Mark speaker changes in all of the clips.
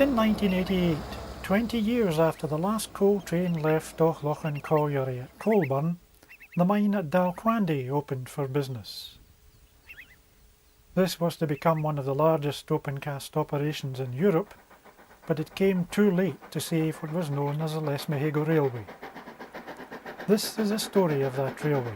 Speaker 1: In 1988, 20 years after the last coal train left Dochlochan Colliery at Coalburn, the mine at Dalquhandy opened for business. This was to become one of the largest open-cast operations in Europe, but it came too late to save what was known as the Lesmahago Railway. This is the story of that railway.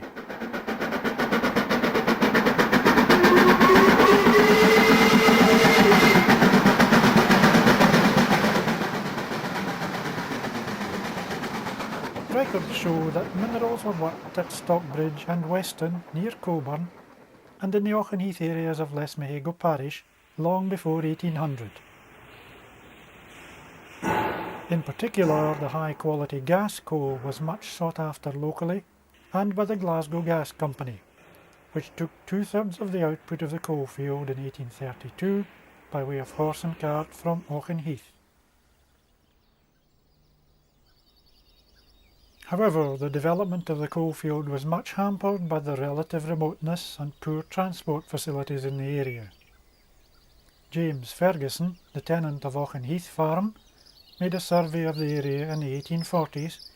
Speaker 1: Records show that minerals were worked at Stockbridge and Weston near Coalburn and in the Auchenheath areas of Lesmahago parish long before 1800. In particular, the high-quality gas coal was much sought after locally and by the Glasgow Gas Company, which took two-thirds of the output of the coalfield in 1832 by way of horse and cart from Auchenheath. However, the development of the coalfield was much hampered by the relative remoteness and poor transport facilities in the area. James Ferguson, the tenant of Auchenheath Farm, made a survey of the area in the 1840s,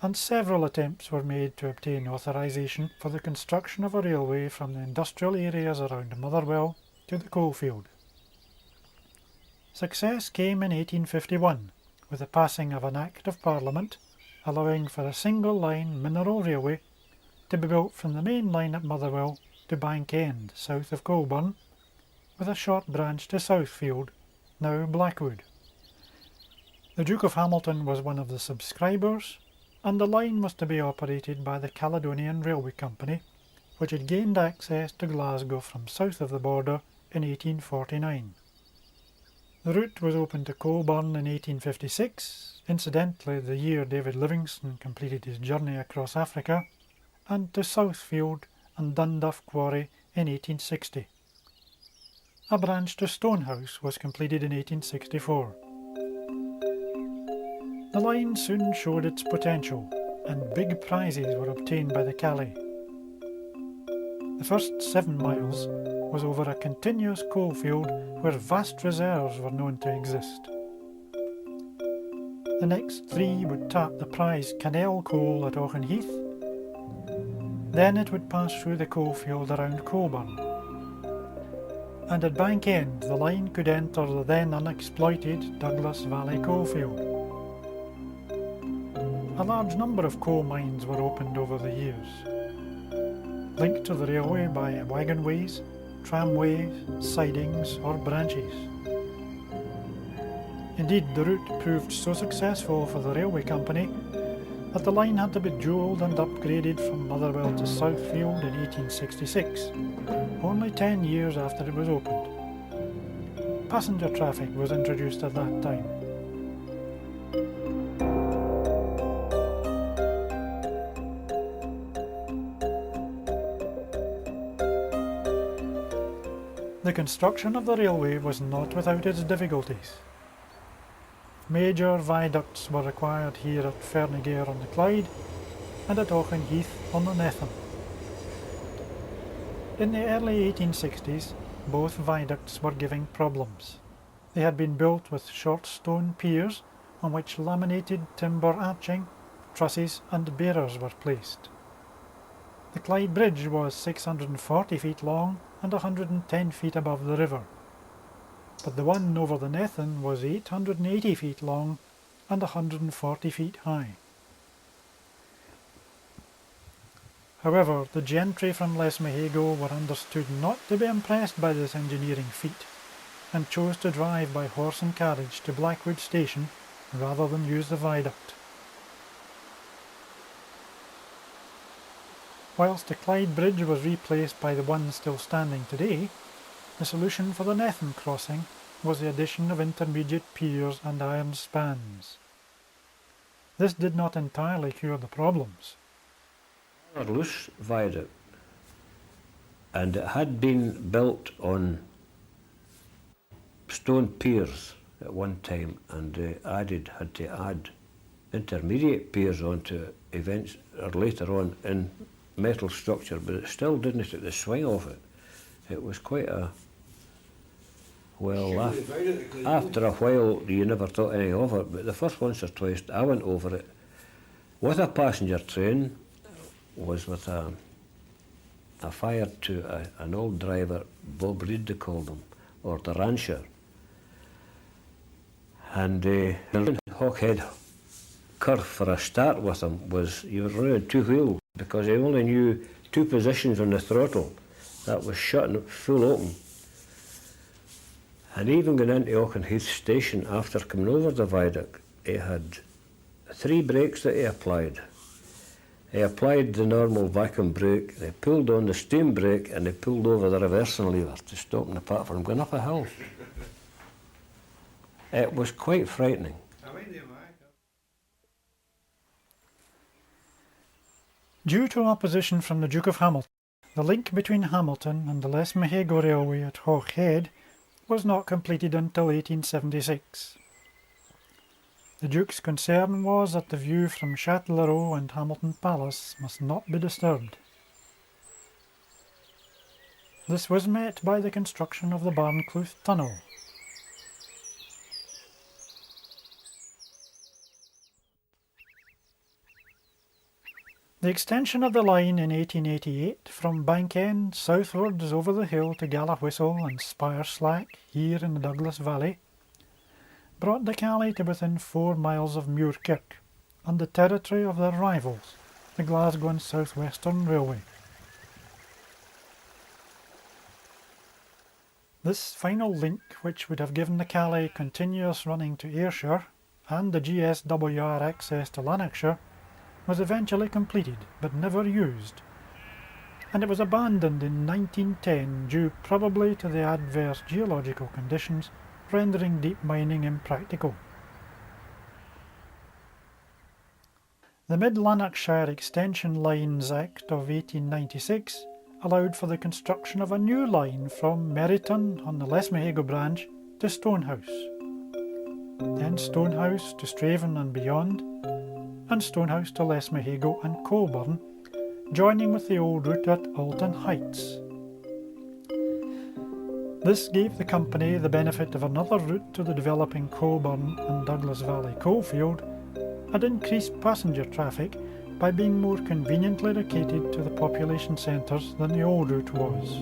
Speaker 1: and several attempts were made to obtain authorisation for the construction of a railway from the industrial areas around Motherwell to the coalfield. Success came in 1851 with the passing of an Act of Parliament allowing for a single-line mineral railway to be built from the main line at Motherwell to Bank End, south of Coalburn, with a short branch to Southfield, now Blackwood. The Duke of Hamilton was one of the subscribers, and the line was to be operated by the Caledonian Railway Company, which had gained access to Glasgow from south of the border in 1849. The route was opened to Coalburn in 1856, incidentally the year David Livingstone completed his journey across Africa, and to Southfield and Dunduff Quarry in 1860. A branch to Stonehouse was completed in 1864. The line soon showed its potential, and big prizes were obtained by the Calais. The first 7 miles was over a continuous coalfield where vast reserves were known to exist. The next 3 would tap the prize Cannell coal at Auchenheath. Then it would pass through the coalfield around Coalburn. And at Bank End the line could enter the then unexploited Douglas Valley coalfield. A large number of coal mines were opened over the years, linked to the railway by wagonways, tramways, sidings or branches. Indeed, the route proved so successful for the railway company that the line had to be dualled and upgraded from Motherwell to Southfield in 1866, only 10 years after it was opened. Passenger traffic was introduced at that time. The construction of the railway was not without its difficulties. Major viaducts were required here at Fernigare on the Clyde and at Auchenheath on the Nethan. In the early 1860s, both viaducts were giving problems. They had been built with short stone piers on which laminated timber arching, trusses and bearers were placed. The Clyde Bridge was 640 feet long and 110 feet above the river, but the one over the Nethan was 880 feet long and 140 feet high. However, the gentry from Lesmahago were understood not to be impressed by this engineering feat, and chose to drive by horse and carriage to Blackwood Station rather than use the viaduct. Whilst the Clyde Bridge was replaced by the one still standing today, the solution for the Nethan crossing was the addition of intermediate piers and iron spans. This did not entirely cure the problems.
Speaker 2: A loose viaduct, and it had been built on stone piers at one time, and had to add intermediate piers onto events or later on in metal structure, but it still didn't get the swing of it. It was quite a Well, after a while you never thought anything of it, but the first once or twice I went over it with a passenger train was with a fired to an old driver, Bob Reed they called him, or the rancher. And the Hawkhead curve for a start with him was you were running two wheels because he only knew two positions on the throttle. That was shut and full open. And even going into Auchenheath station after coming over the viaduct, he had three brakes that he applied. He applied the normal vacuum brake, they pulled on the steam brake and they pulled over the reversing lever to stop the platform going up a hill. It was quite frightening.
Speaker 1: Due to opposition from the Duke of Hamilton, the link between Hamilton and the Lesmahago Railway at Hawkhead was not completed until 1876. The Duke's concern was that the view from Châtellerault and Hamilton Palace must not be disturbed. This was met by the construction of the Barnclouth Tunnel. The extension of the line in 1888 from Bankend southwards over the hill to Gallawhistle and Spireslack here in the Douglas Valley brought the Calais to within 4 miles of Muirkirk and the territory of their rivals, the Glasgow and South Western Railway. This final link, which would have given the Calais continuous running to Ayrshire and the GSWR access to Lanarkshire, was eventually completed but never used, and it was abandoned in 1910 due probably to the adverse geological conditions rendering deep mining impractical. The Mid-Lanarkshire Extension Lines Act of 1896 allowed for the construction of a new line from Meryton on the Lesmahago branch to Stonehouse, then Stonehouse to Straven and beyond, and Stonehouse to Lesmahago and Coalburn, joining with the old route at Alton Heights. This gave the company the benefit of another route to the developing Coalburn and Douglas Valley coalfield and increased passenger traffic by being more conveniently located to the population centres than the old route was.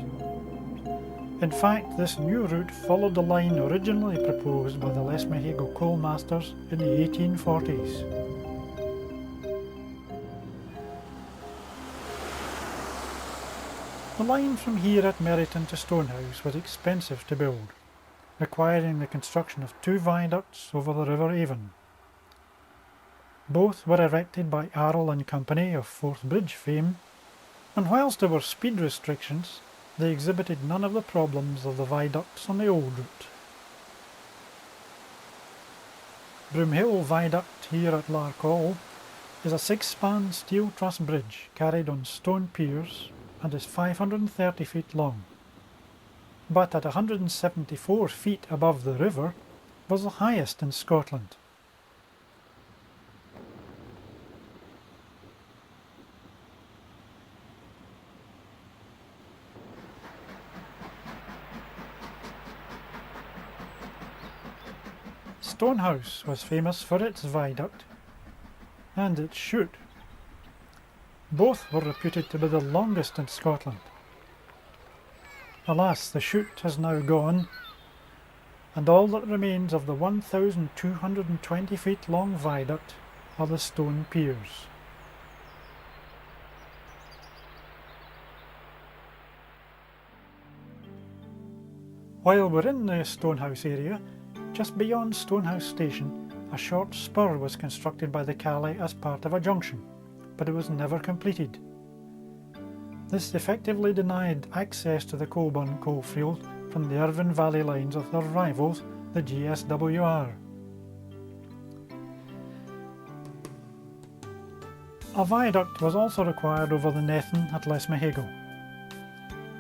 Speaker 1: In fact, this new route followed the line originally proposed by the Lesmahago coal masters in the 1840s. The line from here at Meryton to Stonehouse was expensive to build, requiring the construction of 2 viaducts over the River Avon. Both were erected by Arrol and Company of Forth Bridge fame, and whilst there were speed restrictions, they exhibited none of the problems of the viaducts on the old route. Broomhill Viaduct here at Larkhall is a 6-span steel truss bridge carried on stone piers and is 530 feet long, but at 174 feet above the river was the highest in Scotland. Stonehouse was famous for its viaduct and its chute. Both were reputed to be the longest in Scotland. Alas, the chute has now gone, and all that remains of the 1,220 feet long viaduct are the stone piers. While we're in the Stonehouse area, just beyond Stonehouse Station, a short spur was constructed by the Calais as part of a junction, but it was never completed. This effectively denied access to the Coalburn coalfield from the Irvine Valley lines of their rivals, the GSWR. A viaduct was also required over the Nethan at Lesmahago.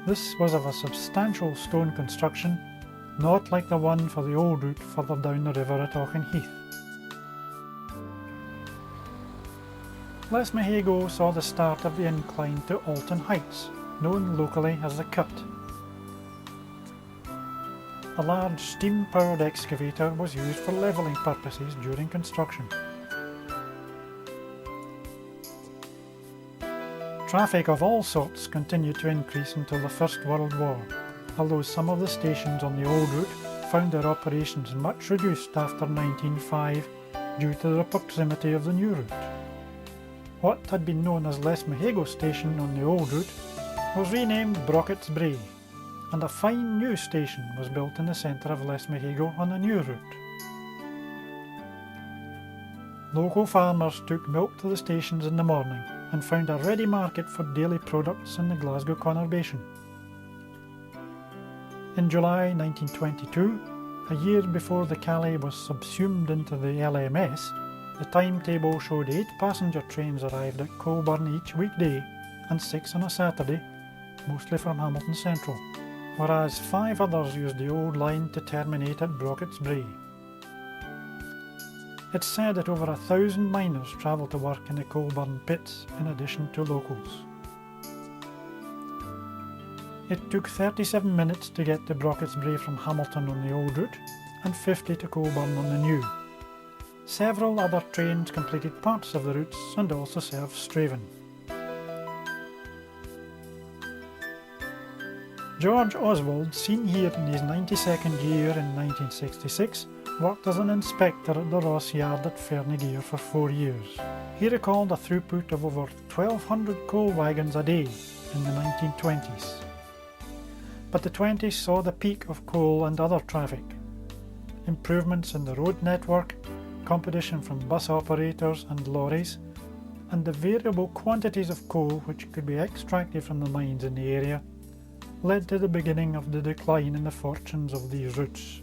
Speaker 1: This was of a substantial stone construction, not like the one for the old route further down the river at Auchenheath. Lesmahago saw the start of the incline to Alton Heights, known locally as the Cut. A large steam-powered excavator was used for levelling purposes during construction. Traffic of all sorts continued to increase until the First World War, although some of the stations on the old route found their operations much reduced after 1905 due to the proximity of the new route. What had been known as Lesmahago Station on the old route was renamed Brocket's Brae, and a fine new station was built in the centre of Lesmahago on the new route. Local farmers took milk to the stations in the morning and found a ready market for daily products in the Glasgow conurbation. In July 1922, a year before the Calais was subsumed into the LMS, the timetable showed 8 passenger trains arrived at Coalburn each weekday and 6 on a Saturday, mostly from Hamilton Central, whereas 5 others used the old line to terminate at Brocket's Brae. It's said that over 1,000 miners travel to work in the Coalburn pits in addition to locals. It took 37 minutes to get to Brocket's Brae from Hamilton on the old route and 50 to Coalburn on the new. Several other trains completed parts of the routes and also served Straven. George Oswald, seen here in his 92nd year in 1966, worked as an inspector at the Ross Yard at Fernegear for 4 years. He recalled a throughput of over 1,200 coal wagons a day in the 1920s. But the 20s saw the peak of coal and other traffic. Improvements in the road network, competition from bus operators and lorries, and the variable quantities of coal which could be extracted from the mines in the area led to the beginning of the decline in the fortunes of these routes.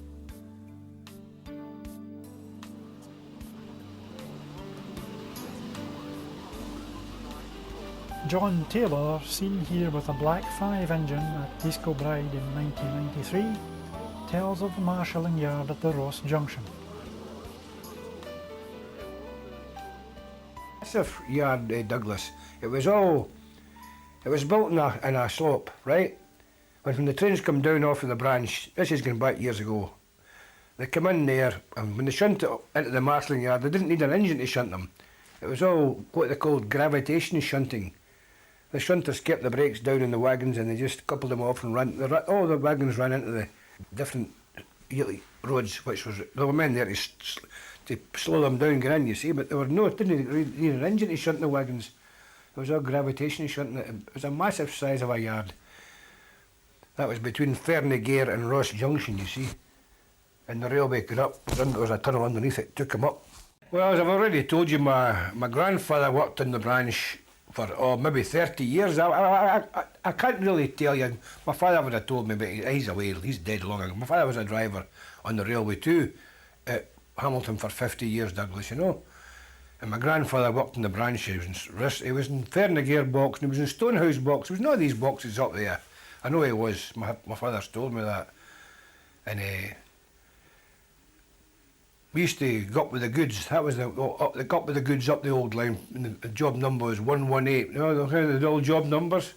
Speaker 1: John Taylor, seen here with a Black 5 engine at Disco Bride in 1993, tells of the marshalling yard at the Ross Junction.
Speaker 3: Massive yard, Douglas. It was built in a slope, right? When the trains come down off of the branch, this is going back years ago, they come in there, and when they shunt it into the marshalling yard, they didn't need an engine to shunt them. It was all what they called gravitation shunting. The shunters kept the brakes down in the wagons and they just coupled them off and all the wagons ran into the different roads, which was, there were men there to slow them down, get in, you see, but didn't need an engine to shunt the wagons. It was all gravitation shunting it. It was a massive size of a yard. That was between Fernegear and Ross Junction, you see. And the railway got up, there was a tunnel underneath it, took them up. Well, as I've already told you, my grandfather worked in the branch for maybe 30 years. I can't really tell you. My father would have told me, but he's away, he's dead long ago. My father was a driver on the railway too, at Hamilton for 50 years, Douglas, you know. And my grandfather worked in the branch. He was in Fernegear box, and he was in Stonehouse box. There was none of these boxes up there. I know he was. My father's told me that. And we used to go up with the goods. That was go up with the goods up the old line. And the job number was 118. You know the old job numbers?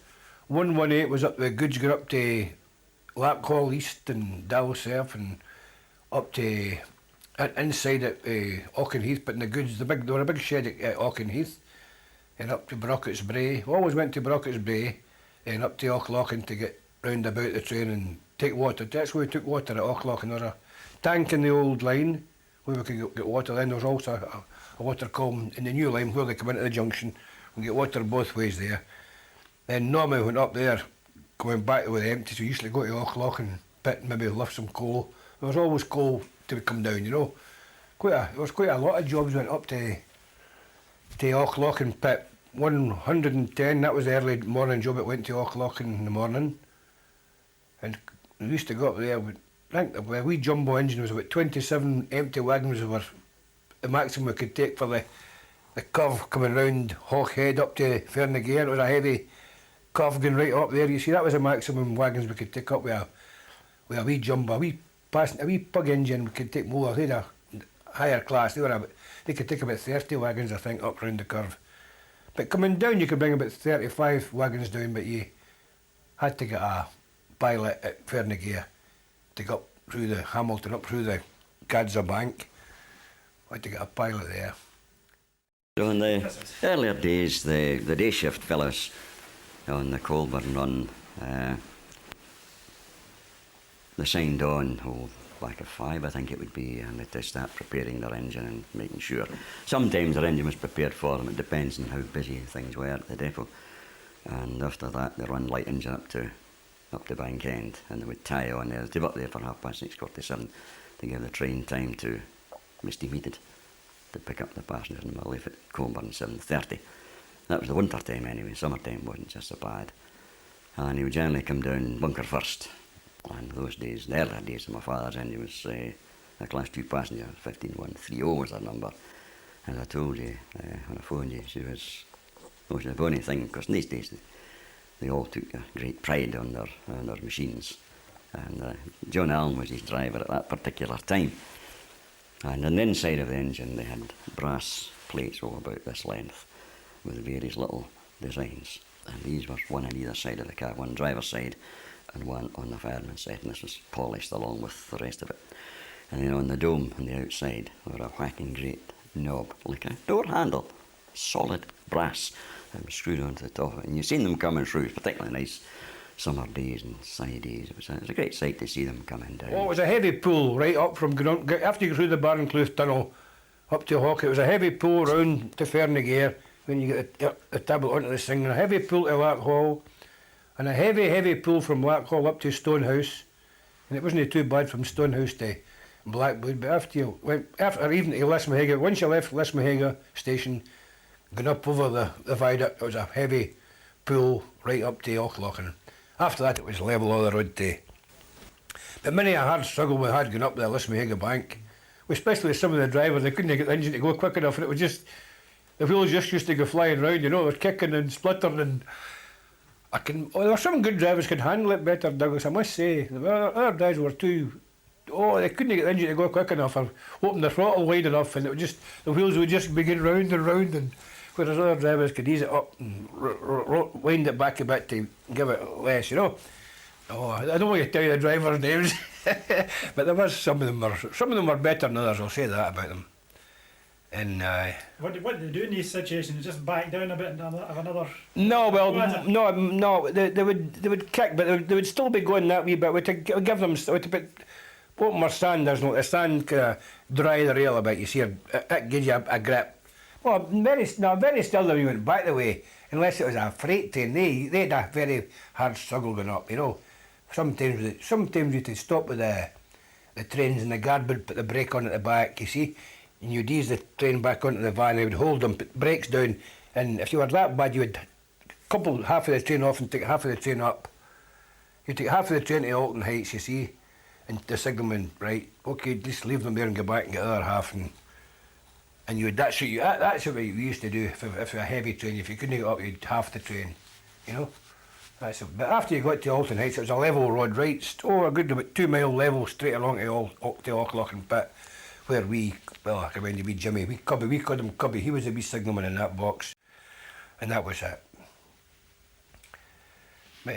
Speaker 3: 118 was up the goods, got up to Lapcall East and Dalsurf and up to inside at Auchenheath, but in the goods, there were a big shed at Auchenheath, and up to Brocket's Brae. We always went to Brocket's Brae and up to Auchlachen to get round about the train and take water. That's where we took water at Auchlachen. There was a tank in the old line where we could get water. Then there was also a water column in the new line where they come into the junction. We get water both ways there. Then normally we went up there, going back with empty, so we used to go to Auchlachen pit and maybe lift some coal. There was always coal to come down, you know. There was quite a lot of jobs went up to Auchlachen pit. 110, that was the early morning job that went to Auchlachen in the morning. And we used to go up there, I think the wee jumbo engine was about 27 empty wagons were the maximum we could take for the curve coming round Hawkhead up to Fernegear. It was a heavy curve going right up there. You see, that was the maximum wagons we could take up with a wee jumbo, a wee pug engine. We could take more. They had a higher class. They could take about 30 wagons, I think, up round the curve. But coming down, you could bring about 35 wagons down, but you had to get a pilot at Fernegear to go up through the Hamilton, up through the Gadza Bank. I had to get a pilot there.
Speaker 4: So in the earlier days, the day shift fellows on the Coalburn run, they signed on, back at 5 I think it would be, and they'd start preparing their engine and making sure. Sometimes their engine was prepared for them, it depends on how busy things were at the depot. And after that they run light engine up to Bank End, and they would tie on there. They'd be up there for 6:30, 7 to give the train time to be steam heated to pick up the passengers, and we'll leave at Coalburn 7:30. That was the winter time anyway. Summertime wasn't just so bad. And he would generally come down bunker first. And those days, the earlier days of my father's engine was a class 2 passenger, 15130 was her number. As I told you when I phoned you, she was a funny thing, because in these days they all took a great pride on their machines. And John Allen was his driver at that particular time. And on the inside of the engine they had brass plates all about this length with various little designs. And these were one on either side of the car, one driver's side and one on the fireman's side, and this was polished along with the rest of it. And then on the dome on the outside there were a whacking great knob, like a door handle, solid brass, that was screwed onto the top of it. And you've seen them coming through. It was particularly nice summer days and sunny days. It was a great sight to see them coming down.
Speaker 3: Oh, it was a heavy pull right up from after you go through the Barncliffe Tunnel up to Hawk. It was a heavy pull round to Fernigair when you get the tablet onto the thing, and a heavy pull to Blackhall, and a heavy pull from Blackhall up to Stonehouse. And it wasn't too bad from Stonehouse to Blackwood, but after even to Lismahaga, once you left Lismahaga station, going up over the viaduct, it was a heavy pull right up to Auchlachen. After that it was level all the road to. But many a hard struggle we had going up the Lismahaga bank, especially some of the drivers. They couldn't get the engine to go quick enough, and it was just, the wheels just used to go flying round, you know, it was kicking and splittering. And there were some good drivers could handle it better, Douglas, I must say. The other guys were they couldn't get the engine to go quick enough or open the throttle wide enough, and it would just, the wheels would just begin round and round, and whereas other drivers could ease it up and wind it back a bit to give it less, you know. Oh, I don't want to tell you the drivers' names, but there was some of them were better than others. I'll say that about them. And
Speaker 1: what do they do in these situations? Just back down a bit and have another.
Speaker 3: No, well, no. They would kick, but they would still be going that wee bit. We to give them what more standards, like the stand dry the rail a bit. You see, it gives you a grip. Well, very still when we went back the way, unless it was a freight train. They had a very hard struggle going up, you know. Sometimes you had to stop with the trains, and the guard would put the brake on at the back, you see, and you'd ease the train back onto the van. They would hold them, put brakes down, and if you were that bad, you would couple half of the train off and take half of the train up. You'd take half of the train to Alton Heights, you see, and the signalman, right, okay, just leave them there and go back and get the other half, and you would, that's what we used to do if a heavy train. If you couldn't get up, you'd half the train, you know. But after you got to Alton Heights, it was a level road, right? A good about 2 mile level straight along to Auchlachen Pit, where I can remember Jimmy, we called him Cubby. He was the wee signalman in that box, and that was it. But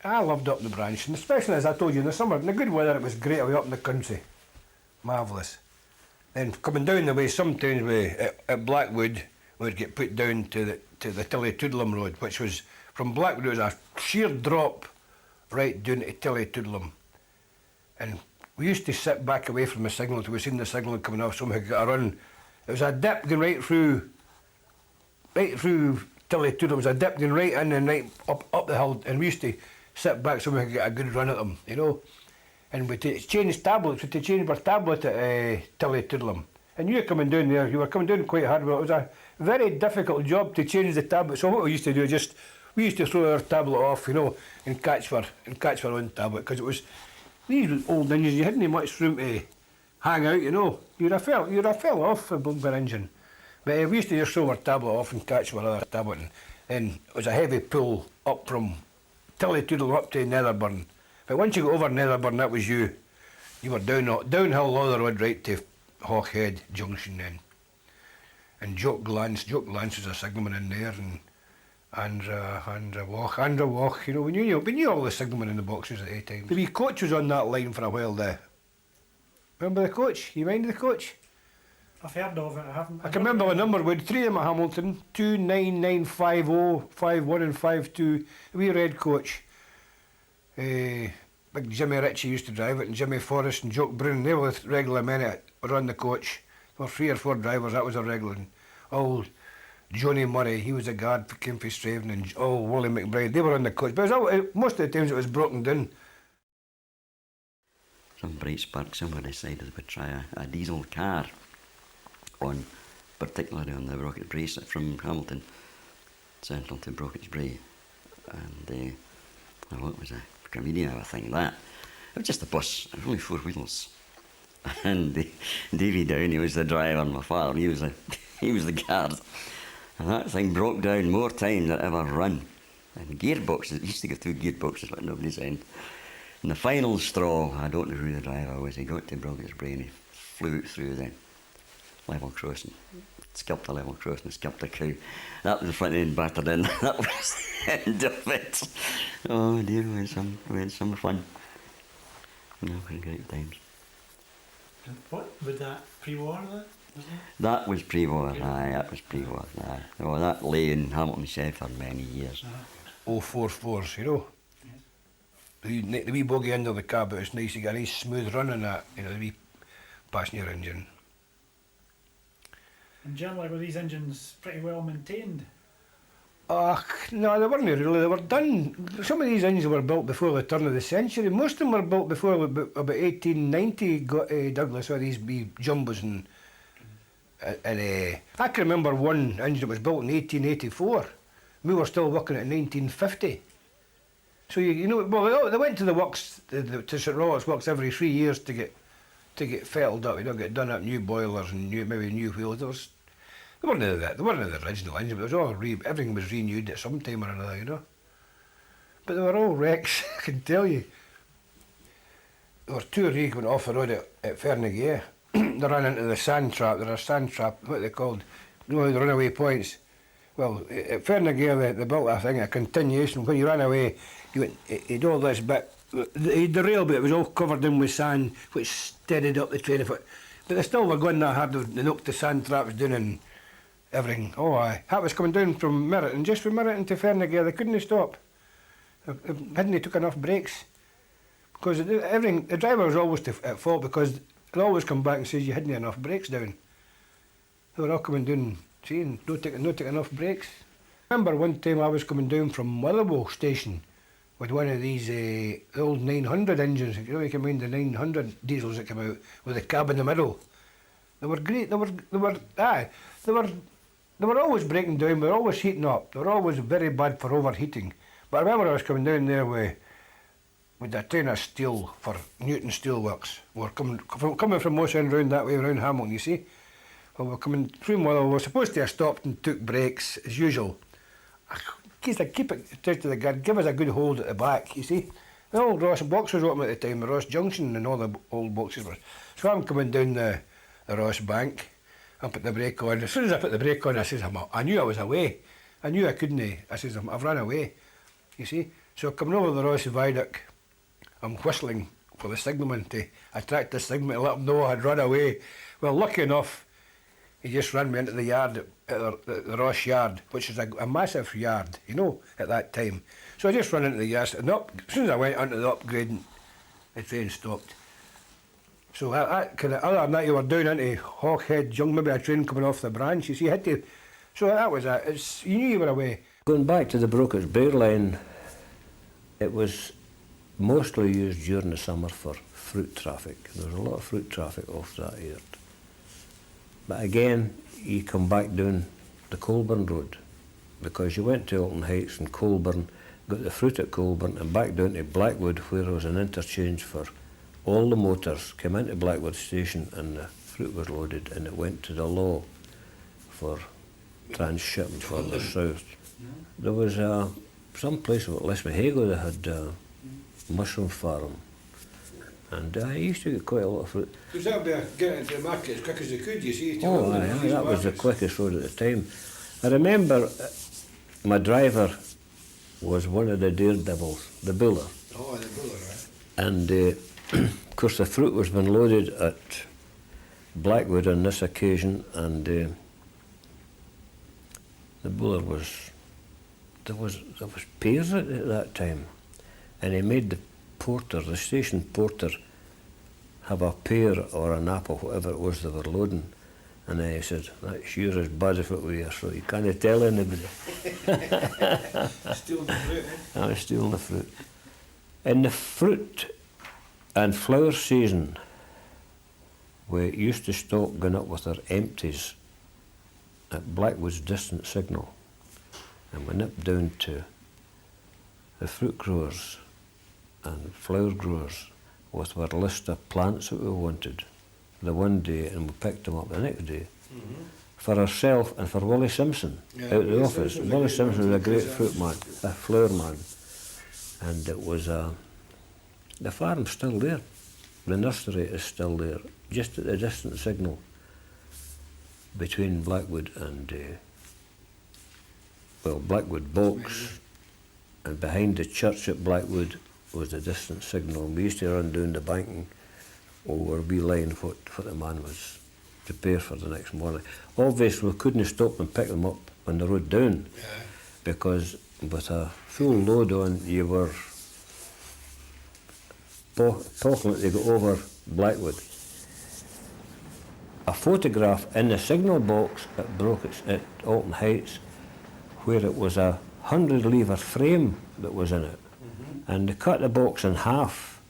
Speaker 3: I loved up the branch, and especially as I told you in the summer, in the good weather, it was great away up in the country, marvellous. Then coming down the way, sometimes at Blackwood, we would get put down to the Tillytoodlem Road, which was from Blackwood. It was a sheer drop right down to Tillytoodlem, and we used to sit back away from the signal till we seen the signal coming off, so we could get a run. It was a dip going right through Tillytoodlem. It was a dip going right in and right up the hill, and we used to sit back so we could get a good run at them, you know. And we changed tablets. We changed our tablet at Tillytoodlem. And you were coming down there. You were coming down quite hard. Well, it was a very difficult job to change the tablet. So what we used to do is we used to throw our tablet off, you know, and catch our own tablet, because it was these old engines. You hadn't much room to hang out, you know. You'd have fell off a bumper engine. But we used to just throw our tablet off and catch our other tablet. And it was a heavy pull up from Tillytoodlem up to Netherburn. But once you got over Netherburn, that was you. You were downhill all the road right to Hawkhead Junction then. And Jock Glance was a signalman in there, and Andra Walk, you know, we knew all the signalmen in the boxes at the time. The wee coach was on that line for a while, the Remember the coach? You mind the coach?
Speaker 1: I've heard of it, I haven't.
Speaker 3: I can remember the number. We had three of them at Hamilton, 29950, 51 and 52. We red coach. Big Jimmy Ritchie used to drive it, and Jimmy Forrest and Jock Brown. They were the regular men that were on the coach. There were 3 or 4 drivers, that was a regular. And old Johnny Murray, he was a guard, came from Straven, and Wally McBride, they were on the coach. But it was all, most of the times it was broken down.
Speaker 4: Some bright spark, somebody decided they would try a diesel car on, particularly on the Brocketts Brae from Hamilton Central to Brocketts Brae. And well, it was a comedian of a thing, that. It was just a bus, it was only 4 wheels. And Davy Downey was the driver, and my father, he was the guard. And that thing broke down more times than it ever run. And gearboxes, it used to go through gearboxes like nobody's end. And the final straw, I don't know who the driver was, he got to Brocketts Brae and he flew it through the level crossing. Skipped the level crossing, skipped the cow. That was the front end battered in. That was the end of it. Oh dear, we had some fun. No, we had great times.
Speaker 1: What, was that pre-war then?
Speaker 4: That was pre-war, aye, that was pre-war, aye. Oh, that lay in Hamilton Shed for many years.
Speaker 3: 044s, you know. The wee bogey under the cab, it was nice to get a nice smooth run in that, you know, the wee passenger engine.
Speaker 1: And generally were these engines pretty well maintained?
Speaker 3: No, they weren't really. They were done. Some of these engines were built before the turn of the century. Most of them were built before about 1890. Got Douglas, all these wee jumbos and I can remember one engine that was built in 1884. We were still working at 1950. So you know, well, they went to the works to St Robert's Works every 3 years to get fettled up. You know, get done up, new boilers and maybe new wheels. They weren't the original engine, but it was all everything was renewed at some time or another, you know. But they were all wrecks, I can tell you. There were 2 of these went off the road at Fernagay. They ran into the sand trap. They're a sand trap, what they called, you know, the runaway points. Well, at Fernagay they built a thing, a continuation. When you ran away, you'd all this bit, the rail bit was all covered in with sand, which steadied up the train. But they still were going that hard. They knocked the sand traps down and everything. Oh, aye. That was coming down from Merritton, just from Merritton to Fernagay. They couldn't stop. Hadn't took enough brakes. Because the driver was always at fault because he'd always come back and says you hadn't enough brakes down. They were all coming down saying no take enough brakes. I remember one time I was coming down from Blackwood Station with one of these old 900 engines. You know, you can mind the 900 diesels that came out with the cab in the middle. They were great. They were always breaking down. They were always heating up. They were always very bad for overheating. But I remember I was coming down there with a train of steel for Newton Steelworks. We were coming from Moss End round that way, around Hamilton, you see. Well, we were coming through Motherwell. We were supposed to have stopped and took brakes, as usual. I keep it said to the guard, give us a good hold at the back, you see. The old Ross box was open at the time, the Ross Junction and all the old boxes were. So I'm coming down the Ross bank. I put the brake on. As soon as I put the brake on, I says, I knew I was away. I knew I couldn't. I says, I've run away, you see. So coming over the Ross viaduct, I'm whistling for the signalman to attract the signalman to let him know I had run away. Well, lucky enough, he just ran me into the yard, at the Ross yard, which is a massive yard, you know, at that time. So I just ran into the yard, and as soon as I went onto the upgrading, the train stopped. So other than that, you were down into Hawkhead Junction, maybe a train coming off the branch, you see, you had to. So that was it. You knew you were away.
Speaker 2: Going back to the Brocketts Brae line, it was mostly used during the summer for fruit traffic. There was a lot of fruit traffic off that yard. But again, you come back down the Coalburn road, because you went to Alton Heights and Coalburn, got the fruit at Coalburn, and back down to Blackwood, where there was an interchange for all the motors came into Blackwood Station and the fruit was loaded, and it went to the law for transshipment further south. There was some place at Lismahago that had a mushroom farm, and I used to get quite a lot of fruit.
Speaker 3: Was that by getting into the market as quick as they could, you see?
Speaker 2: Oh, aye, that was the quickest road at the time. I remember my driver was one of the daredevils, the buller.
Speaker 3: Oh, the buller, right.
Speaker 2: And course, the fruit was being loaded at Blackwood on this occasion, and the buller was there was pears at that time, and he made the porter, the station porter, have a pear or an apple, whatever it was they were loading. And then he said, "That's sure as bad as what we are, so you can't tell anybody."
Speaker 3: Steal the fruit, eh?
Speaker 2: I was stealing the fruit. In the fruit and flower season, we used to stop going up with our empties at Blackwood's distant signal, and we nipped down to the fruit growers and flower growers with our list of plants that we wanted the one day, and we picked them up the next day. For ourselves and for Willie Simpson out of the office. Willie Simpson was a great fruit man, a flower man, and it was the farm's still there. The nursery is still there, just at the distant signal between Blackwood and Blackwood Box, and behind the church at Blackwood was the distant signal. We used to run down the banking over a wee line what the man was prepared for the next morning. Obviously, we couldn't stop and pick them up on the road down, because with a full load on, you were talking to go over Blackwood. A photograph in the signal box at Brocketts at Alton Heights, where it was a 100-lever frame that was in it, and they cut the box in half,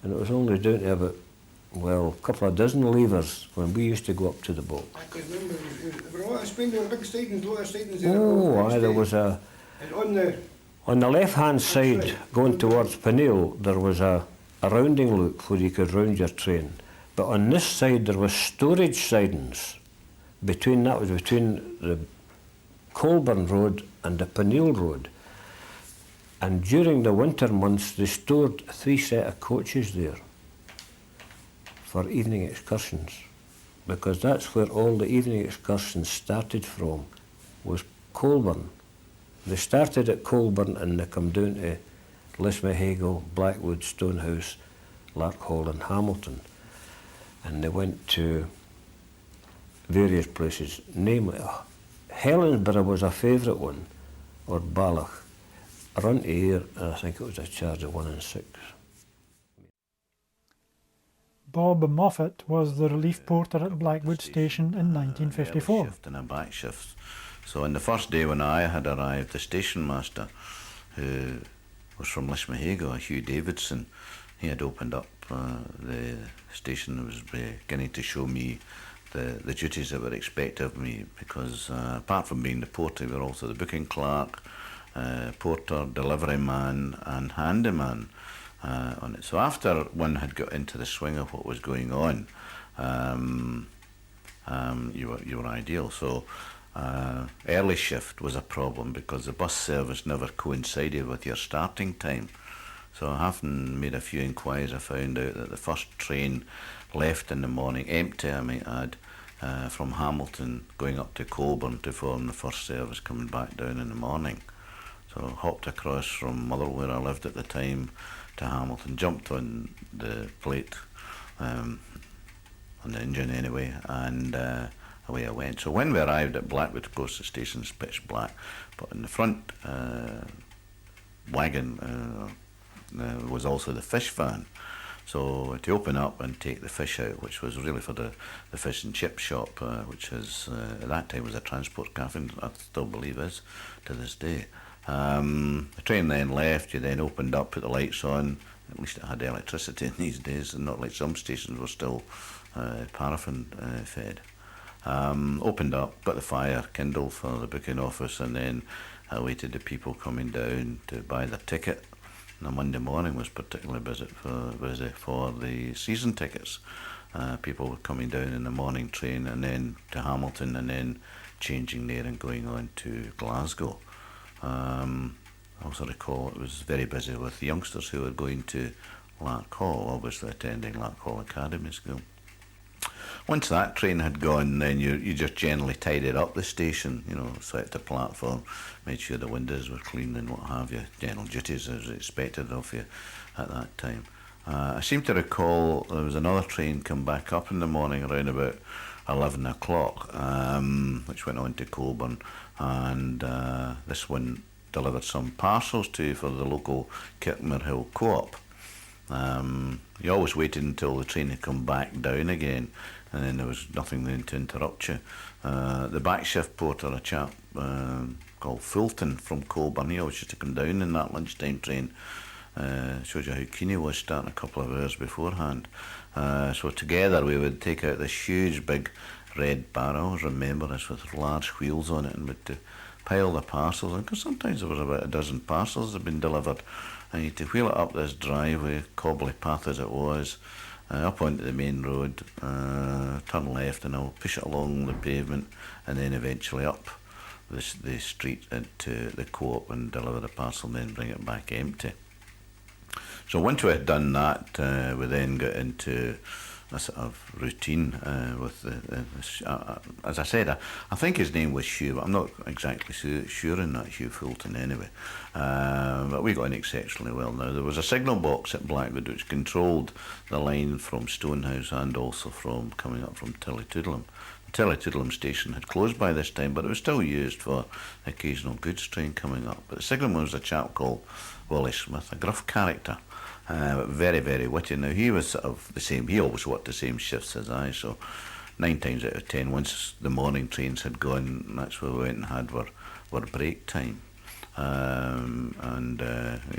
Speaker 2: and it was only down to about, well, a couple of dozen levers when we used to go up to the box.
Speaker 3: I could remember, there were a lot of spin, there were big sidings, a lot of sidings there.
Speaker 2: Oh, aye, there was a...
Speaker 3: And
Speaker 2: on the left-hand side, going towards Peniel, there was a rounding loop where you could round your train. But on this side, there was storage sidings. Between the Coalburn Road and the Peniel Road. And during the winter months, they stored 3 sets of coaches there for evening excursions, because that's where all the evening excursions started from, was Coalburn. They started at Coalburn and they come down to Lismahago, Blackwood, Stonehouse, Larkhall and Hamilton. And they went to various places, namely Helensburgh was a favourite one, or Ballach. Run to here, and I think it was a charge of 1 and 6.
Speaker 1: Bob Moffat was the relief porter at Blackwood Station in
Speaker 5: Early
Speaker 1: 1954.
Speaker 5: shift and a back shift. So on the first day when I had arrived, the station master, who was from Lismahago, Hugh Davidson, he had opened up the station and was beginning to show me the duties that were expected of me, because apart from being the porter, we were also the booking clerk, porter, delivery man and handyman on it. So after one had got into the swing of what was going on, you were ideal. So early shift was a problem because the bus service never coincided with your starting time. So having made a few inquiries, I found out that the first train left in the morning, empty I might add, from Hamilton going up to Coalburn to form the first service coming back down in the morning. So hopped across from Motherwell, where I lived at the time, to Hamilton, jumped on the plate, on the engine anyway, and away I went. So when we arrived at Blackwood, of course the station's pitch black, but in the front wagon was also the fish van. So to open up and take the fish out, which was really for the fish and chip shop, which is at that time was a transport cafe, and I still believe is to this day. The train then left, you then opened up, put the lights on, at least it had electricity in these days, and not like some stations were still paraffin fed. Opened up, got the fire kindled for the booking office, and then awaited the people coming down to buy their ticket. And the Monday morning was particularly busy for the season tickets. People were coming down in the morning train and then to Hamilton and then changing there and going on to Glasgow. I also recall it was very busy with the youngsters who were going to Larkhall, obviously attending Larkhall Academy School. Once that train had gone, then you just generally tidied up the station, swept the platform, made sure the windows were clean and what have you, general duties as expected of you at that time. I seem to recall there was another train come back up in the morning around about 11 o'clock, which went on to Coalburn, and this one delivered some parcels to for the local Kirkmere Hill Co-op. You always waited until the train had come back down again, and then there was nothing then to interrupt you. The back shift porter, a chap called Fulton from Coalburn, he always used to come down in that lunchtime train. Shows you how keen he was, starting a couple of hours beforehand. So together we would take out this huge big red barrow, I always remember this, with large wheels on it, and would pile the parcels in, because sometimes there was about a dozen parcels that had been delivered, and you had to wheel it up this driveway, cobbly path as it was, up onto the main road, turn left, and I'll push it along the pavement, and then eventually up the street into the Co-op and deliver the parcel, and then bring it back empty. So once we had done that, we then got into a sort of routine with as I said, I think his name was Hugh, but I'm not exactly sure on that, Hugh Fulton anyway. But we got on exceptionally well now. There was a signal box at Blackwood which controlled the line from Stonehouse and also from coming up from Tillytoodlem. The Tillytoodlem station had closed by this time, but it was still used for occasional goods train coming up. But the signalman was a chap called Willie Smith, a gruff character. Very, very witty. Now, he was sort of the same, he always worked the same shifts as I, so 9 times out of 10, once the morning trains had gone, that's where we went and had our break time. You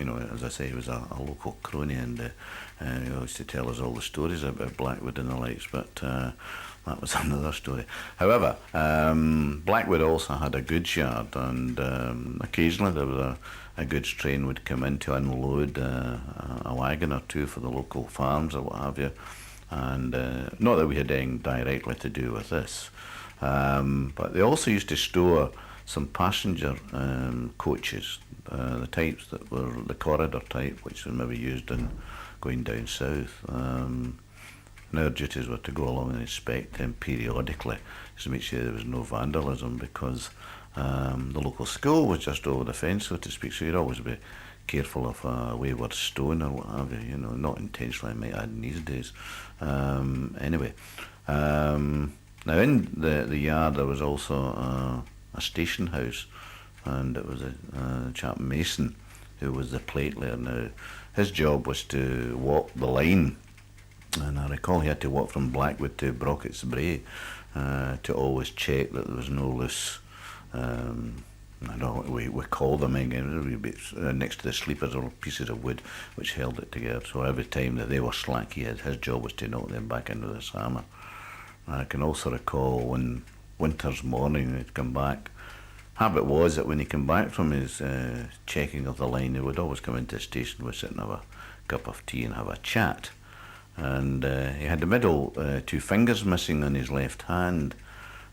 Speaker 5: know, as I say, he was a local crony, and he used to tell us all the stories about Blackwood and the likes, but that was another story. However, Blackwood also had a goods yard, and occasionally there was a goods train would come in to unload a wagon or two for the local farms or what have you. And not that we had anything directly to do with this, but they also used to store some passenger coaches, the types that were the corridor type, which were maybe used in going down south. And our duties were to go along and inspect them periodically, just to make sure there was no vandalism, because the local school was just over the fence, so to speak, so you'd always be careful of a wayward stone or what have you, not intentionally, I might add, in these days. Anyway, now in the yard there was also a station house, and it was a chap Mason who was the platelayer. Now, his job was to walk the line, and I recall he had to walk from Blackwood to Brocket's Brae to always check that there was no loose, I don't know what we call them again, next to the sleepers or pieces of wood which held it together. So every time that they were slack, his job was to knock them back into the hammer. I can also recall when winter's morning he'd come back. Habit was that when he came back from his checking of the line, he would always come into the station, we'd sit and have a cup of tea and have a chat. And he had the middle 2 fingers missing on his left hand,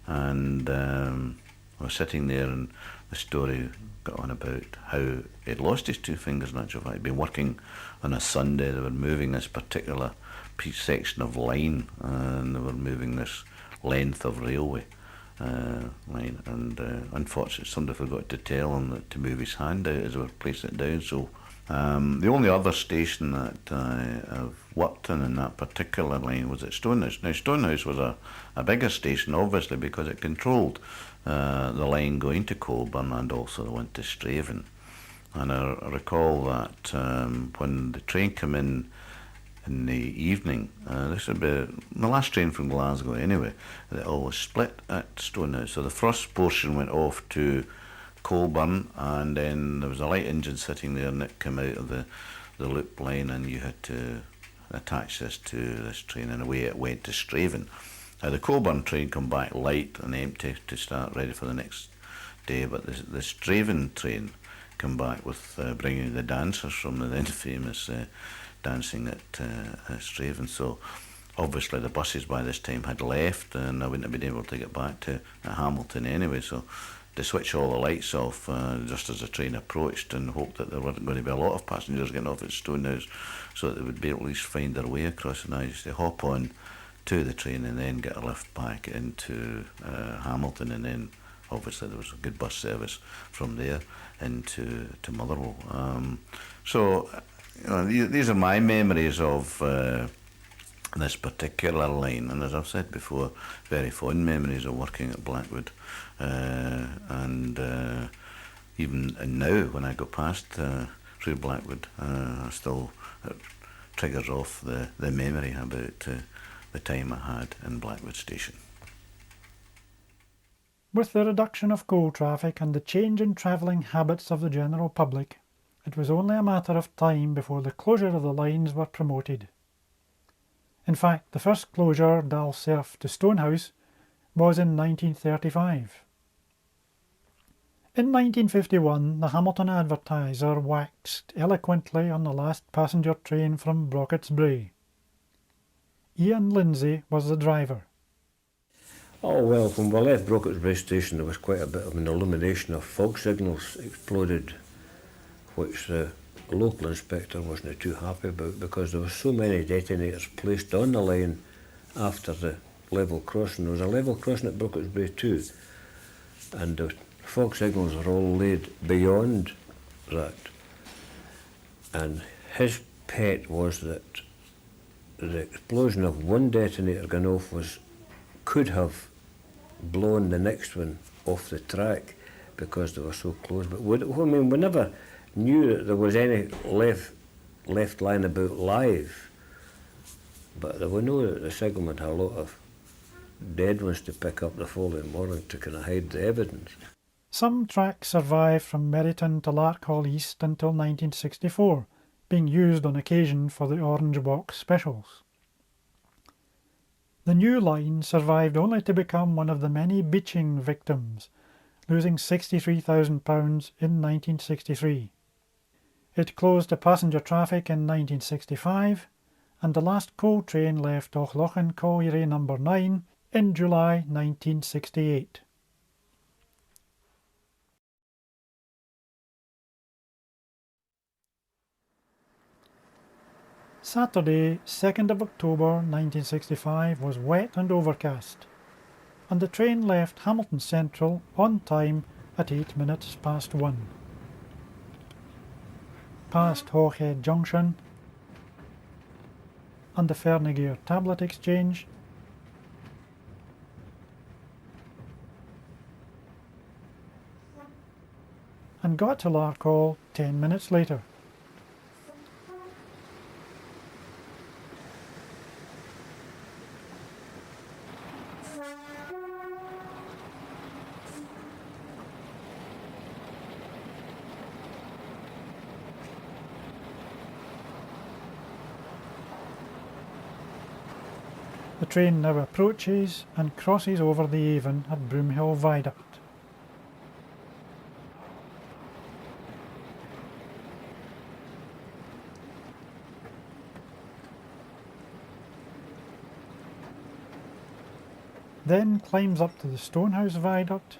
Speaker 5: and I was sitting there, and the story got on about how he'd lost his 2 fingers. In actual fact, he'd been working on a Sunday. They were moving this particular section of line, and they were moving this length of railway line, and unfortunately somebody forgot to tell him that to move his hand out as they were placing it down. So the only other station that I've worked in that particular line was at Stonehouse. Now, Stonehouse was a bigger station, obviously, because it controlled the line going to Coalburn and also the one to Straven. And I recall that when the train came in the evening, this would be the last train from Glasgow anyway, it always split at Stonehouse. So the first portion went off to Coalburn, and then there was a light engine sitting there, and it came out of the loop line, and you had to attach this to this train, and away it went to Straven. Now, the Coalburn train come back light and empty to start ready for the next day, but the Straven train come back with bringing the dancers from the then famous dancing at Straven. So obviously the buses by this time had left, and I wouldn't have been able to get back to Hamilton anyway, so to switch all the lights off just as the train approached, and hope that there weren't going to be a lot of passengers getting off at Stonehouse, so that they would be able to at least find their way across. And I used to hop on to the train and then get a lift back into Hamilton, and then obviously there was a good bus service from there into Motherwell. So These are my memories of this particular line, and as I've said before, very fond memories of working at Blackwood, and even now when I go past through Blackwood, I still triggers off the memory about the time I had in Blackwood Station.
Speaker 1: With the reduction of coal traffic and the change in travelling habits of the general public, it was only a matter of time before the closure of the lines were promoted. In fact, the first closure, Dalserf to Stonehouse, was in 1935. In 1951, the Hamilton Advertiser waxed eloquently on the last passenger train from Brocket's Brae. Ian Lindsay was the driver.
Speaker 2: Oh well, when we left Brocket's Brae Station there was quite a bit of an illumination of fog signals exploded, which the local inspector wasn't too happy about because there were so many detonators placed on the line after the level crossing. There was a level crossing at Brocket's Brae too, and the fog signals were all laid beyond that. And his pet was that the explosion of one detonator going off could have blown the next one off the track because they were so close. But we never knew that there was any left lying about live. But we know that the signalman had a lot of dead ones to pick up the following morning to kind of hide the evidence.
Speaker 1: Some tracks survived from Merryton to Larkhall East until 1964, being used on occasion for the Orange Walk specials. The new line survived only to become one of the many beaching victims, losing £63,000 in 1963. It closed to passenger traffic in 1965, and the last coal train left Auchlochan Colliery No. 9 in July 1968. Saturday, 2nd of October 1965 was wet and overcast, and the train left Hamilton Central on time at 8 minutes past 1. Past Hawkhead Junction and the Fernigear Tablet Exchange, and got to Larkhall 10 minutes later. The train now approaches and crosses over the Avon at Broomhill Viaduct. Then climbs up to the Stonehouse Viaduct,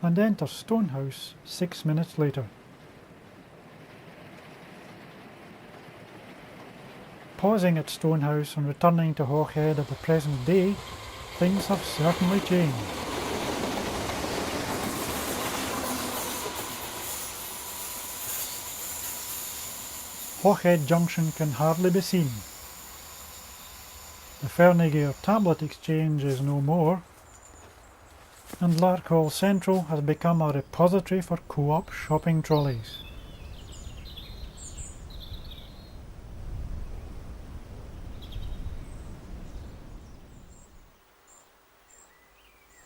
Speaker 1: and enters Stonehouse 6 minutes later. Pausing at Stonehouse and returning to Hawkhead at the present day, things have certainly changed. Hawkhead Junction can hardly be seen. The Fernigear Tablet Exchange is no more, and Larkhall Central has become a repository for co-op shopping trolleys.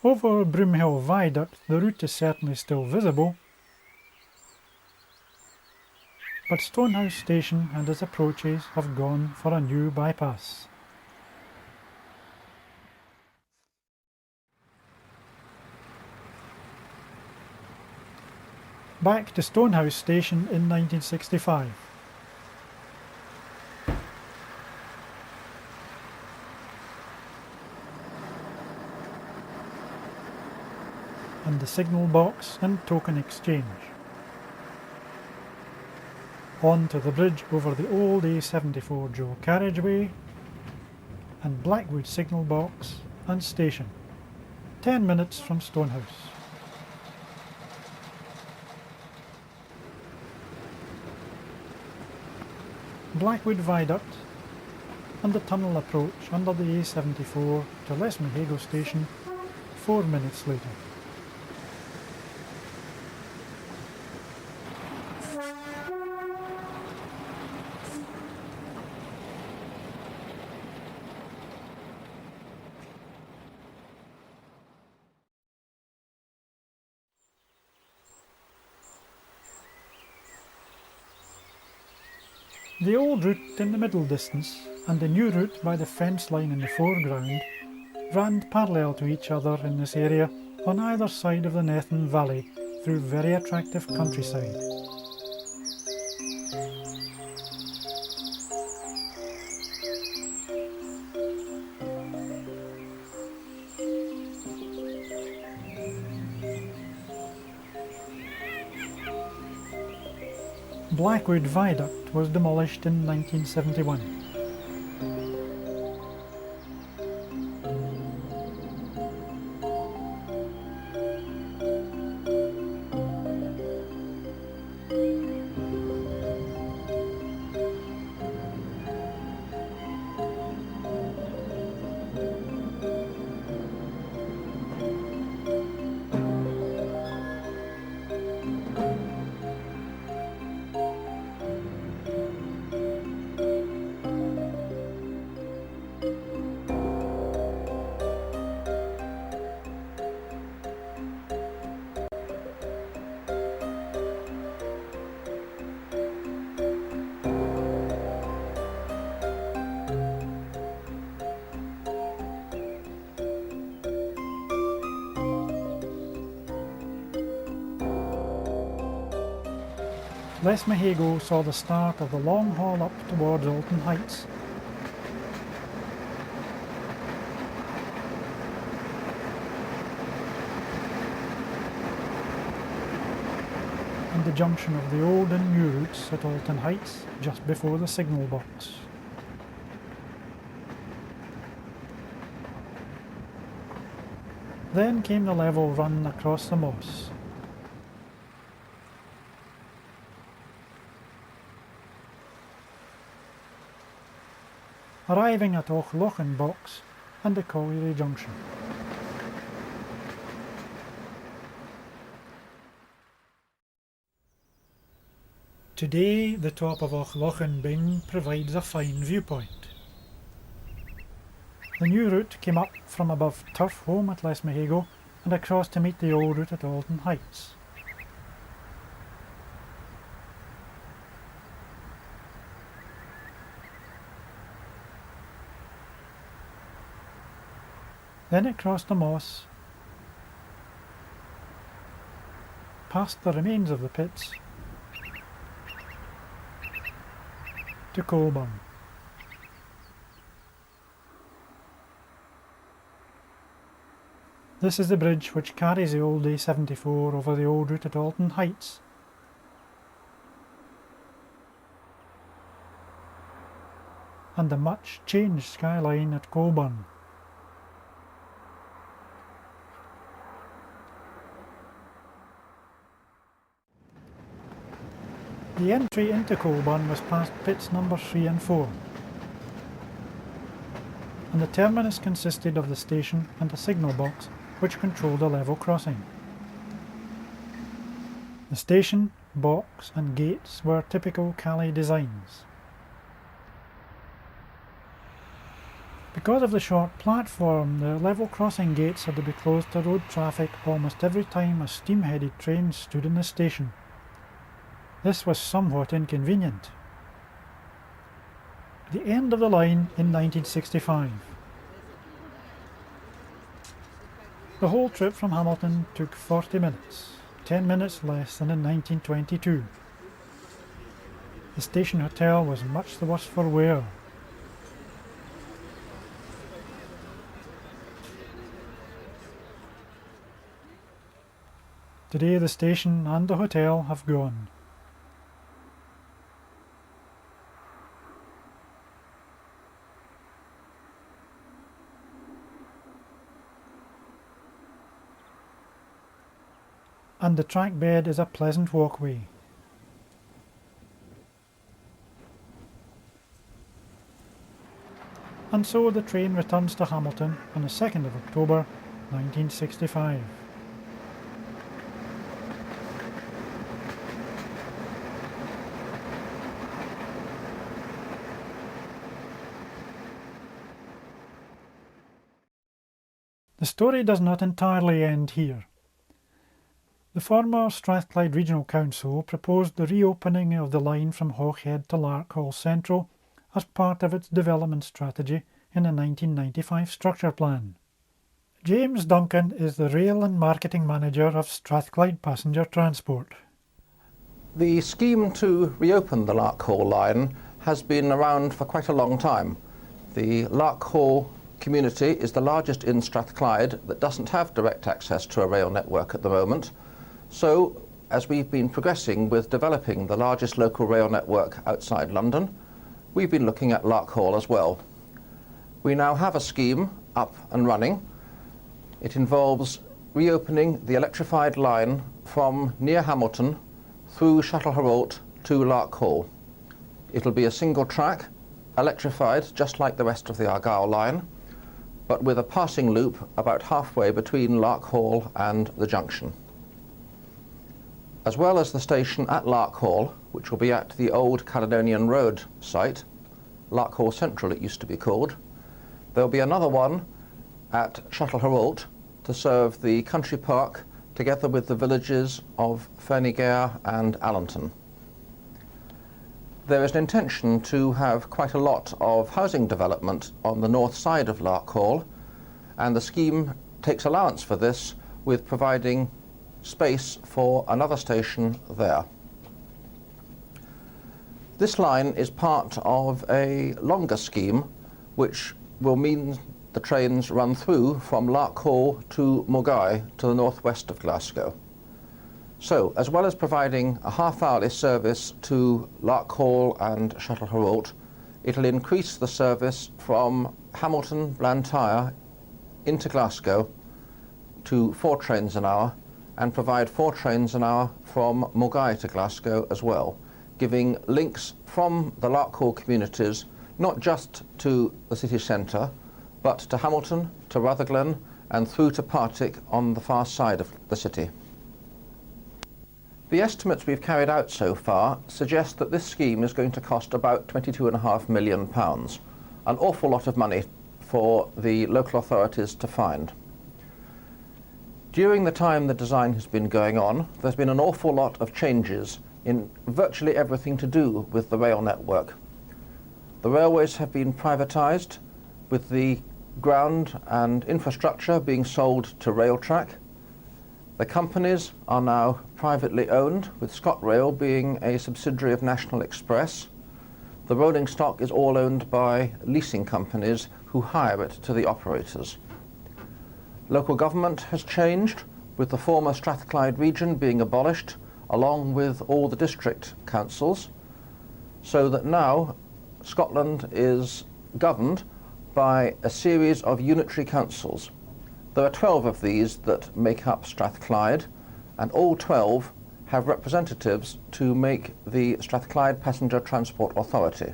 Speaker 1: Over Broomhill Viaduct, the route is certainly still visible, but Stonehouse Station and its approaches have gone for a new bypass. Back to Stonehouse Station in 1965. and the signal box and token exchange. On to the bridge over the old A74 dual carriageway and Blackwood signal box and station, 10 minutes from Stonehouse. Blackwood viaduct and the tunnel approach under the A74 to Lesmahago station 4 minutes later. The old route in the middle distance and the new route by the fence line in the foreground ran parallel to each other in this area on either side of the Nethan Valley through very attractive countryside. Blackwood Viaduct was demolished in 1971. Lesmahago saw the start of the long haul up towards Alton Heights. And the junction of the old and new routes at Alton Heights just before the signal box. Then came the level run across the moss. Arriving at Auchlochan Box and the Colliery Junction. Today, the top of Auchlochan Bing provides a fine viewpoint. The new route came up from above Turf Home at Lesmahago and across to meet the old route at Alton Heights. Then it crossed the moss, past the remains of the pits, to Coalburn. This is the bridge which carries the old A74 over the old route at Alton Heights. And the much changed skyline at Coalburn. The entry into Coalburn was past pits number 3 and 4, and the terminus consisted of the station and a signal box which controlled a level crossing. The station, box and gates were typical Calais designs. Because of the short platform, the level crossing gates had to be closed to road traffic almost every time a steam-headed train stood in the station. This was somewhat inconvenient. The end of the line in 1965. The whole trip from Hamilton took 40 minutes, 10 minutes less than in 1922. The station hotel was much the worse for wear. Today the station and the hotel have gone. And the track bed is a pleasant walkway. And so the train returns to Hamilton on the 2nd of October 1965. The story does not entirely end here. The former Strathclyde Regional Council proposed the reopening of the line from Hawkhead to Larkhall Central as part of its development strategy in the 1995 structure plan. James Duncan is the Rail and Marketing Manager of Strathclyde Passenger Transport.
Speaker 6: The scheme to reopen the Larkhall line has been around for quite a long time. The Larkhall community is the largest in Strathclyde that doesn't have direct access to a rail network at the moment. So, as we've been progressing with developing the largest local rail network outside London, we've been looking at Larkhall as well. We now have a scheme up and running. It involves reopening the electrified line from near Hamilton through Châtelherault to Larkhall. It'll be a single track, electrified just like the rest of the Argyll line, but with a passing loop about halfway between Larkhall and the junction. As well as the station at Larkhall, which will be at the old Caledonian Road site, Larkhall Central it used to be called, there'll be another one at Châtelherault to serve the country park together with the villages of Fernigare and Allenton. There is an intention to have quite a lot of housing development on the north side of Larkhall, and the scheme takes allowance for this with providing space for another station there. This line is part of a longer scheme which will mean the trains run through from Larkhall to Mogai to the northwest of Glasgow. So, as well as providing a half-hourly service to Larkhall and Châtelherault, it'll increase the service from Hamilton, Blantyre into Glasgow to 4 trains an hour, and provide 4 trains an hour from Mogai to Glasgow as well, giving links from the Larkhall communities not just to the city centre, but to Hamilton, to Rutherglen, and through to Partick on the far side of the city. The estimates we've carried out so far suggest that this scheme is going to cost about £22.5 million, an awful lot of money for the local authorities to find. During the time the design has been going on, there's been an awful lot of changes in virtually everything to do with the rail network. The railways have been privatised, with the ground and infrastructure being sold to Railtrack. The companies are now privately owned, with ScotRail being a subsidiary of National Express. The rolling stock is all owned by leasing companies who hire it to the operators. Local government has changed, with the former Strathclyde region being abolished, along with all the district councils, so that now Scotland is governed by a series of unitary councils. There are 12 of these that make up Strathclyde, and all 12 have representatives to make the Strathclyde Passenger Transport Authority.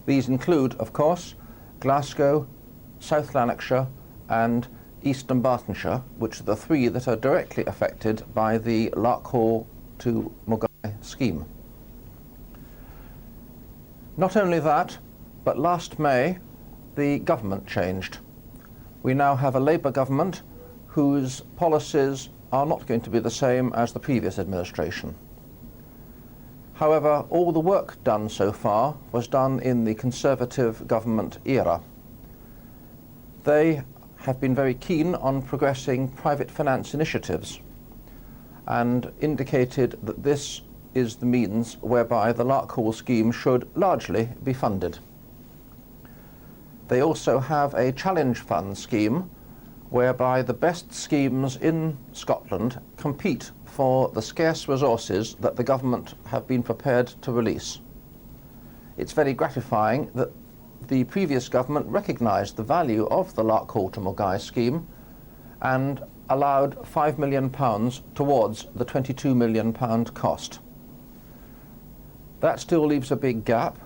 Speaker 6: These include, of course, Glasgow, South Lanarkshire and East Dunbartonshire, which are the 3 that are directly affected by the Larkhall to Mogai scheme. Not only that, but last May the government changed. We now have a Labour government whose policies are not going to be the same as the previous administration. However, all the work done so far was done in the Conservative government era. They have been very keen on progressing private finance initiatives and indicated that this is the means whereby the Larkhall scheme should largely be funded. They also have a challenge fund scheme whereby the best schemes in Scotland compete for the scarce resources that the government have been prepared to release. It's very gratifying that the previous government recognised the value of the Larkhall to Mulgai scheme and allowed £5 million towards the £22 million cost. That still leaves a big gap,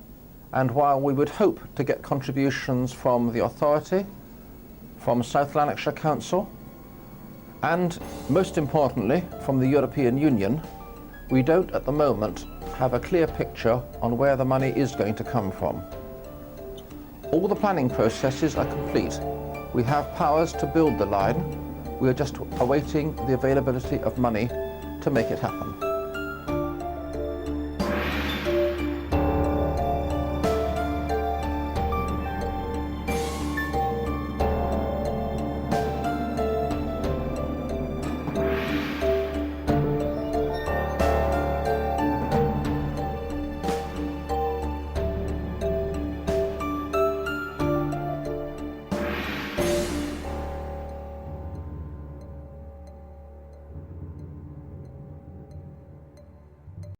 Speaker 6: and while we would hope to get contributions from the authority, from South Lanarkshire Council, and most importantly from the European Union, we don't at the moment have a clear picture on where the money is going to come from. All the planning processes are complete. We have powers to build the line. We are just awaiting the availability of money to make it happen.